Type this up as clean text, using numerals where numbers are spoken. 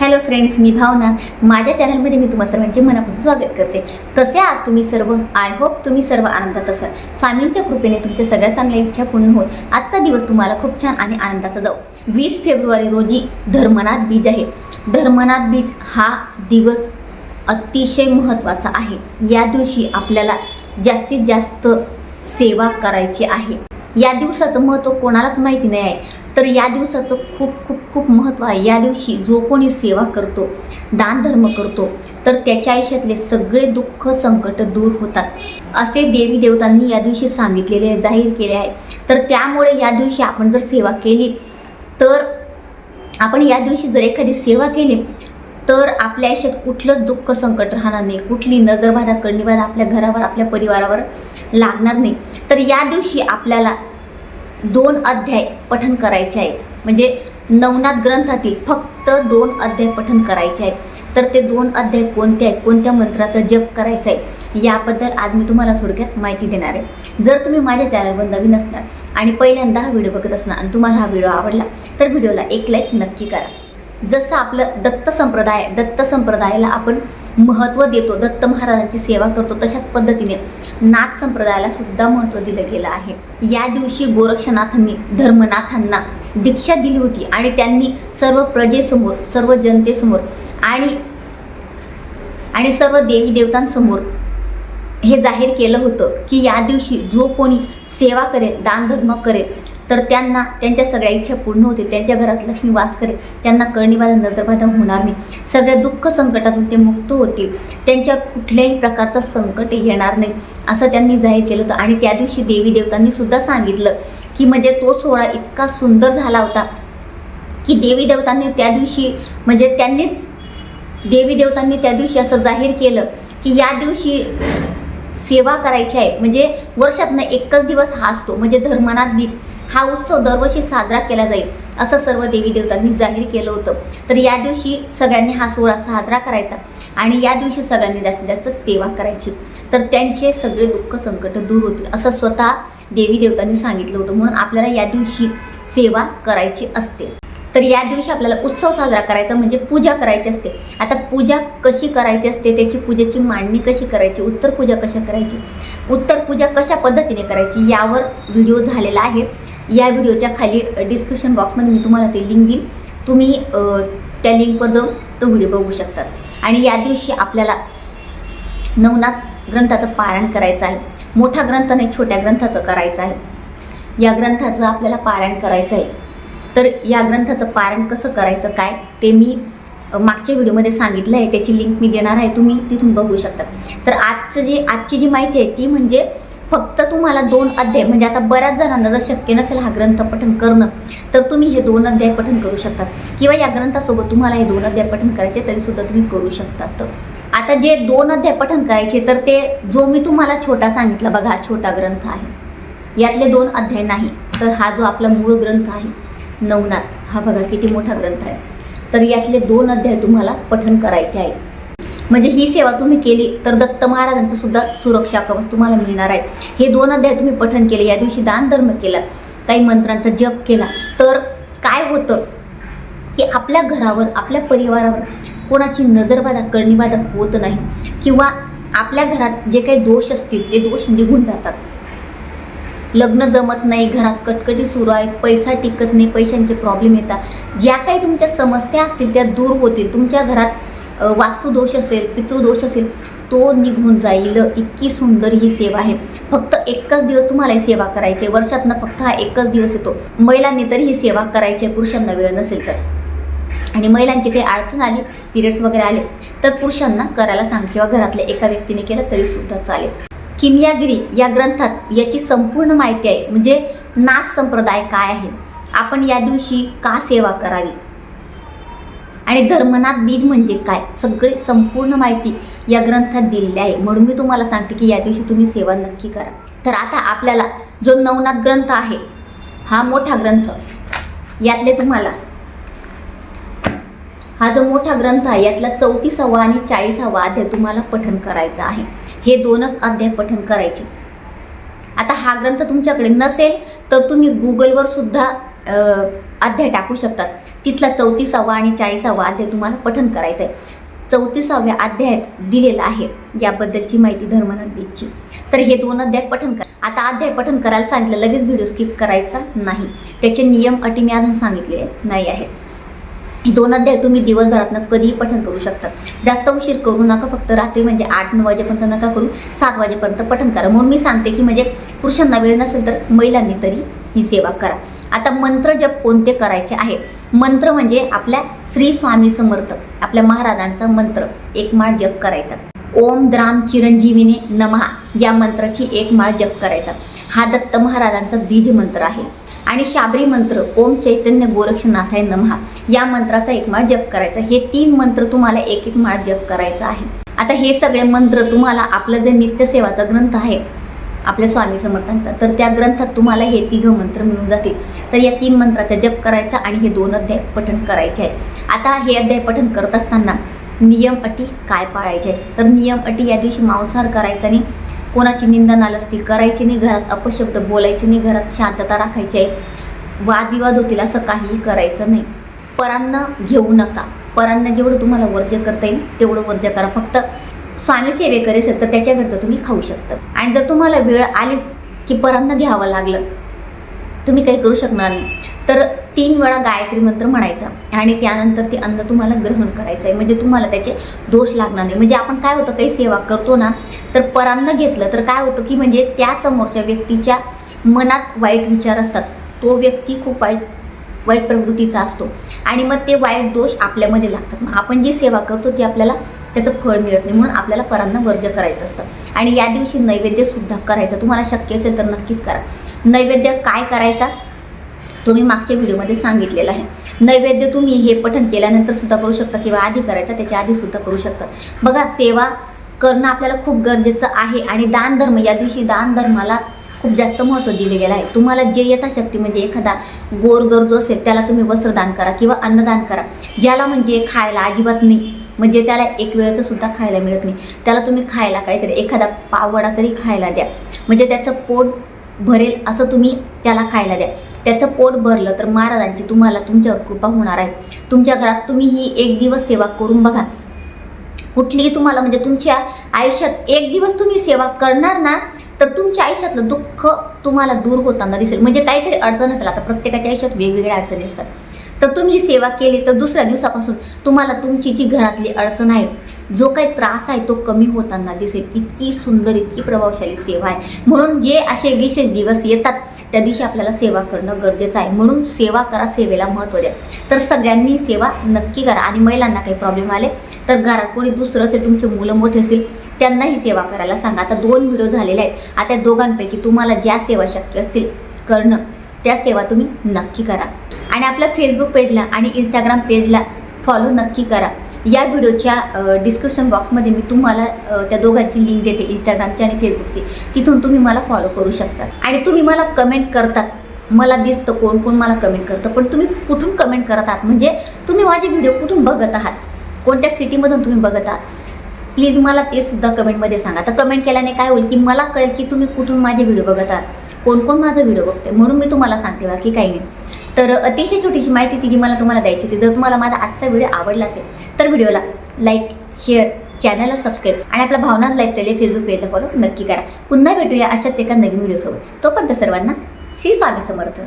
Hello friends, मी भावना. माझ्या चॅनलमध्ये मी तुम्हा सर्वांचे मनापासून स्वागत करते. कसे आहात तुम्ही सर्व? आय होप तुम्ही सर्व आनंदात असाल. स्वामींच्या कृपेने तुमच्या सगळ्या चांगल्या इच्छा पूर्ण होत आजचा दिवस तुम्हाला खूप छान आणि आनंदाचा जाऊ. 20 फेब्रुवारी रोजी धर्मनाथ बीज आहे. धर्मनाथ बीज हा दिवस अतिशय महत्त्वाचा आहे. या दिवशी आपल्याला जास्तीत जास्त सेवा करायची आहे. या दिवसाचं महत्त्व कोणालाच माहिती नाही आहे, तर या दिवसाचं खूप खूप खूप महत्त्व आहे. या दिवशी जो कोणी सेवा करतो, दानधर्म करतो, तर त्याच्या आयुष्यातले सगळे दुःख संकट दूर होतात असे देवी देवतांनी या दिवशी सांगितलेले आहे, जाहीर केले आहे. तर त्यामुळे या दिवशी आपण जर सेवा केली, तर आपण या दिवशी जर एखादी सेवा केली तर आपल्या आयुष्यात कुठलंच दुःख संकट राहणार नाही, कुठली नजरबाधा करणीबाधा आपल्या घरावर आपल्या परिवारावर लागणार नाही. तर या दिवशी आपल्याला 2 अध्याय पठण करायचे आहे. म्हणजे नवनाथ ग्रंथातील फक्त 2 अध्याय पठण करायचे आहेत. तर ते 2 अध्याय कोणते आहेत, कोणत्या मंत्राचा जप करायचा आहे, याबद्दल आज मी तुम्हाला थोडक्यात माहिती देणार आहे. जर तुम्ही माझ्या चॅनलवर नवीन असणार आणि पहिल्यांदा हा व्हिडिओ बघत असणार आणि तुम्हाला हा व्हिडिओ आवडला तर व्हिडिओला एक लाईक नक्की करा. जसं आपलं दत्त संप्रदायाला आपण महत्त्व देतो, दत्त महाराजांची सेवा करतो, तशाच पद्धतीने नाथ संप्रदायाला सुद्धा महत्त्व दिलं गेलं आहे. या दिवशी गोरक्षनाथांनी धर्मनाथांना दीक्षा दिली होती आणि त्यांनी सर्व प्रजेसमोर, सर्व जनतेसमोर आणि सर्व देवी देवतांसमोर हे जाहीर केलं होतं की या दिवशी जो कोणी सेवा करेल, दानधर्म करेल, तर त्यांना त्यांच्या सगळ्या इच्छा पूर्ण होतील, त्यांच्या घरात लक्ष्मी वास करेल, त्यांना करणीबाधा नजरबाधा होणार नाही, सगळ्या दुःख संकटातून ते मुक्त होतील, त्यांच्यावर कुठल्याही प्रकारचं संकट येणार नाही असं त्यांनी जाहीर केलं होतं. आणि त्या दिवशी देवी देवतांनी सुद्धा सांगितलं की म्हणजे तो सोहळा इतका सुंदर झाला होता की देवी देवतांनी त्या दिवशी देवी देवतांनी त्या दिवशी असं जाहीर केलं की या दिवशी सेवा करायची आहे. म्हणजे वर्षातनं एकच दिवस हा असतो, म्हणजे धर्मनाथ बीज हा उत्सव दरवर्षी साजरा केला जाईल असं सर्व देवी देवतांनी जाहीर केलं होतं. तर या दिवशी सगळ्यांनी हा सोहळा साजरा करायचा आणि या दिवशी सगळ्यांनी जास्तीत जास्त सेवा करायची, तर त्यांचे सगळे दुःख संकट दूर होतील असं स्वतः देवी देवतांनी सांगितलं होतं. म्हणून आपल्याला या दिवशी सेवा करायची असते. तर या दिवशी आपल्याला उत्सव साजरा करायचा म्हणजे पूजा करायची असते. आता पूजा कशी करायची असते, त्याची पूजेची मांडणी कशी करायची, उत्तर पूजा कशा करायची, उत्तर पूजा कशा पद्धतीने करायची, यावर व्हिडिओ झालेला आहे. या व्हिडिओच्या खाली डिस्क्रिप्शन बॉक्समध्ये मी तुम्हाला ते लिंक देईल, तुम्ही त्या लिंकवर जाऊन तो व्हिडिओ बघू शकतात. आणि या दिवशी आपल्याला नवनाथ ग्रंथाचं पारायण करायचं आहे. मोठा ग्रंथ नाही, छोट्या ग्रंथाचं करायचं आहे. या ग्रंथाचं आपल्याला पारायण करायचं आहे. तर या ग्रंथाचं पारायण कसं करायचं काय ते मी मागच्या व्हिडिओमध्ये सांगितलं आहे, त्याची लिंक मी देणार आहे, तुम्ही तिथून बघू शकता. तर आजची जी माहिती आहे ती म्हणजे फक्त तुम्हाला 2 अध्याय, म्हणजे आता बऱ्याच जणांना जर शक्य नसेल हा ग्रंथ पठण करणं, तर तुम्ही हे 2 अध्याय पठण करू शकता किंवा या ग्रंथासोबत तुम्हाला हे 2 अध्याय पठण करायचे तरीसुद्धा तुम्ही करू शकतात. आता जे 2 अध्याय पठण करायचे, तर ते जो मी तुम्हाला छोटा सांगितला बघा, हा छोटा ग्रंथ आहे, यातले 2 अध्याय नाही, तर हा जो आपला मूळ ग्रंथ आहे नवनाथ, हा बघा किती मोठा ग्रंथ आहे, तर यातले 2 अध्याय तुम्हाला पठण करायचे आहे. म्हणजे ही सेवा तुम्ही केली तर दत्त महाराजांचं सुद्धा सुरक्षा कवच तुम्हाला मिळणार आहे. हे 2 अध्याय तुम्ही पठण केले, या दिवशी दानधर्म केला, काही मंत्रांचा जप केला, तर काय होतं की आपल्या घरावर, आपल्या परिवारावर कोणाची नजरबाधा करणीबाधा होत नाही किंवा आपल्या घरात जे काही दोष असतील ते दोष निघून जातात. लग्न जमत नाही, घरात कटकटी सुरू आहे, पैसा टिकत नाही, पैशांचे प्रॉब्लेम येतात, ज्या काही तुमच्या समस्या असतील त्या दूर होतील. तुमच्या घरात वास्तुदोष असेल, पितृदोष असेल, तो निघून जाईल. इतकी सुंदर ही सेवा आहे. फक्त एकच दिवस तुम्हाला ही सेवा करायची, वर्षातनं फक्त हा एकच दिवस येतो. महिलांनी तरी ही सेवा करायची, पुरुषांना वेळ नसेल तर. आणि महिलांची काही अडचण आली, पिरियड्स वगैरे आले, तर पुरुषांना करायला सांग किंवा घरातल्या एका व्यक्तीने केलं तरी सुद्धा चालेल. किमयागिरी या ग्रंथात याची संपूर्ण माहिती आहे. म्हणजे नाथ संप्रदाय काय आहे, आपण या दिवशी का सेवा करावी आणि धर्मनाथ बीज म्हणजे काय, सगळी संपूर्ण माहिती या ग्रंथात दिलेली आहे. म्हणून मी तुम्हाला सांगते की या दिवशी तुम्ही सेवा नक्की करा. तर आता आपल्याला जो नवनाथ ग्रंथ आहे, हा मोठा ग्रंथ, यातले तुम्हाला हा जो मोठा ग्रंथ आहे यातला 34वा आणि 40वा अध्याय तुम्हाला पठण करायचा आहे. हे 2च अध्याय पठण करायचे. आता हा ग्रंथ तुमच्याकडे नसेल तर तुम्ही गुगलवर सुद्धा अध्याय टाकू शकतात. तिथला 34वा आणि 40वा अध्याय तुम्हाला पठण करायचं आहे. 34व्या अध्यायात दिलेलं आहे याबद्दलची माहिती धर्मनाथ बीजची. तर हे 2 अध्याय पठण करा. आता अध्याय पठण करायला सांगितलं, लगेच व्हिडिओ स्किप करायचा नाही. त्याचे नियम अटी मी अजून सांगितले नाही आहेत. हे 2 अध्याय तुम्ही दिवसभरातनं कधीही पठण करू शकता. जास्त उशीर करू नका, फक्त रात्री म्हणजे 8-9 वाजेपर्यंत नका करू, 7 वाजेपर्यंत पठण करा. म्हणून मी सांगते की म्हणजे पुरुषांना वेळ नसेल तर महिलांनी तरी ही सेवा करा. आता मंत्र जप कोणते करायचे आहे? मंत्र म्हणजे आपल्या श्री स्वामी समर्थ आपल्या महाराजांचा मंत्र 1 माळ जप करायचा. ओम द्राम चिरंजीवीने नमः या मंत्राची 1 माळ जप करायचा. हा दत्त महाराजांचा बीज मंत्र आहे. आणि शाबरी मंत्र ओम चैतन्य गोरक्षनाथाय नमः या मंत्राचा 1 माळ जप करायचा. हे 3 मंत्र तुम्हाला 1-1 माळ जप करायचा आहे. आता हे सगळे मंत्र तुम्हाला आपलं जे नित्यसेवाचा ग्रंथ आहे आपल्या स्वामी समर्थांचा, तर त्या ग्रंथात तुम्हाला हे 3 मंत्र मिळून जातील. तर या 3 मंत्राचा जप करायचा आणि हे 2 अध्याय पठण करायचे आहेत. आता हे अध्याय पठण करत असताना नियम अटी काय पाळायचे आहेत? तर नियम अटी, या दिवशी मांसाहार करायचा नाही, कोणाची निंदा नालस्ती करायची नाही, घरात अपशब्द बोलायचे नाही, घरात शांतता राखायची आहे, वादविवाद होतील असं काहीही करायचं नाही. परान्न घेऊ नका. परान्न जेवढं तुम्हाला वर्ज्य करता येईल तेवढं वर्ज्य करा. फक्त स्वामी सेवेकरी असेल तर त्याच्या घरचं तुम्ही खाऊ शकता. आणि जर तुम्हाला वेळ आलीच की परान्न घ्यावं लागलं, तुम्ही काही करू शकणार नाही, तर 3 वेळा गायत्री मंत्र म्हणायचा आणि त्यानंतर ते अन्न तुम्हाला ग्रहण करायचं आहे. म्हणजे तुम्हाला त्याचे दोष लागणार नाही. म्हणजे आपण काय होतं, काही सेवा करतो ना, तर परान्न घेतलं तर काय होतं की म्हणजे त्या समोरच्या व्यक्तीच्या मनात वाईट विचार असतात. तो व्यक्ती खूप वाईट प्रवृत्तीचा असतो आणि मग ते वाईट दोष आपल्यामध्ये लागतात. मग आपण जी सेवा करतो ती आपल्याला त्याचं फळ मिळत नाही. म्हणून आपल्याला परान्न वर्ज्य करायचं असतं. आणि या दिवशी नैवेद्यसुद्धा करायचं. तुम्हाला शक्य असेल तर नक्कीच करा. नैवेद्य काय करायचा तो मी मागच्या व्हिडिओमध्ये सांगितलेलं आहे. नैवेद्य तुम्ही हे पठण केल्यानंतर सुद्धा करू शकता किंवा आधी करायचा त्याच्या आधी सुद्धा करू शकता. बघा, सेवा करणं आपल्याला खूप गरजेचं आहे. आणि दानधर्म, या दिवशी दानधर्माला खूप जास्त महत्त्व दिले गेलं आहे. तुम्हाला जे यथाशक्ती, म्हणजे एखादा गोरगरजू असेल त्याला तुम्ही वस्त्रदान करा किंवा अन्नदान करा. ज्याला म्हणजे खायला अजिबात नाही, म्हणजे त्याला एक वेळचं सुद्धा खायला मिळत नाही, त्याला तुम्ही खायला काहीतरी एखादा पाववडा तरी खायला द्या. म्हणजे त्याचं पोट भरेल असं तुम्ही त्याला खायला द्या. त्याचं पोट भरलं तर महाराजांची तुम्हाला तुमच्यावर कृपा होणार आहे. तुमच्या घरात तुम्ही ही 1 दिवस सेवा करून बघा. कुठलीही तुम्हाला म्हणजे तुमच्या आयुष्यात 1 दिवस तुम्ही सेवा करणार ना, तर तुमच्या आयुष्यातलं दुःख तुम्हाला दूर होताना दिसेल. म्हणजे काहीतरी अडचण असेल, आता प्रत्येकाच्या आयुष्यात वेगवेगळ्या अडचणी असतात, तर तुम्ही सेवा केली तर दुसऱ्या दिवसापासून तुम्हाला तुमची जी घरातली अडचण आहे, जो काही त्रास आहे तो कमी होताना दिसेल. इतकी सुंदर, इतकी प्रभावशाली सेवा आहे. म्हणून जे असे विशेष दिवस येतात त्या दिवशी आपल्याला सेवा करणं गरजेचं आहे. म्हणून सेवा करा, सेवेला महत्त्व द्या. तर सगळ्यांनी सेवा नक्की करा. आणि महिलांना काही प्रॉब्लेम आले तर घरात कोणी दुसरं असेल, तुमचे मुलं मोठे असतील, त्यांनाही सेवा करायला सांगा. आता 2 व्हिडिओ झालेले आहेत. आता दोघांपैकी तुम्हाला ज्या सेवा शक्य असतील करणं त्या सेवा तुम्ही नक्की करा. आणि आपल्या फेसबुक पेजला आणि इंस्टाग्राम पेजला फॉलो नक्की करा. या व्हिडिओच्या डिस्क्रिप्शन बॉक्समध्ये मी तुम्हाला त्या दोघांची लिंक देते, इंस्टाग्रामची आणि फेसबुकची. तिथून तुम्ही मला फॉलो करू शकता. आणि तुम्ही मला कमेंट करतात, मला दिसतं कोण कोण मला कमेंट करतं, पण तुम्ही कुठून कमेंट करत आहात, म्हणजे तुम्ही माझे व्हिडिओ कुठून बघत आहात, कोणत्या सिटीमधून तुम्ही बघत आहात, प्लीज मला ते सुद्धा कमेंटमध्ये सांगा. तर कमेंट केल्याने काय होईल की मला कळेल की तुम्ही कुठून माझे व्हिडिओ बघत आहात, कोण कोण माझा व्हिडिओ बघते. म्हणून मी तुम्हाला सांगते, बाकी काही नाही. तर अतिशय छोटीशी माहिती ती जी मला तुम्हाला द्यायची होती. जर तुम्हाला माझा आजचा व्हिडिओ आवडला असेल तर व्हिडिओला लाईक, शेअर, चॅनलला सबस्क्राईब आणि आपल्या भावनाच लाईफस्टाईल फेसबुक पेजला फॉलो नक्की करा. पुन्हा भेटूया अशाच एका नवीन व्हिडिओसोबत. तोपर्यंत सर्वांना श्री स्वामी समर्थ.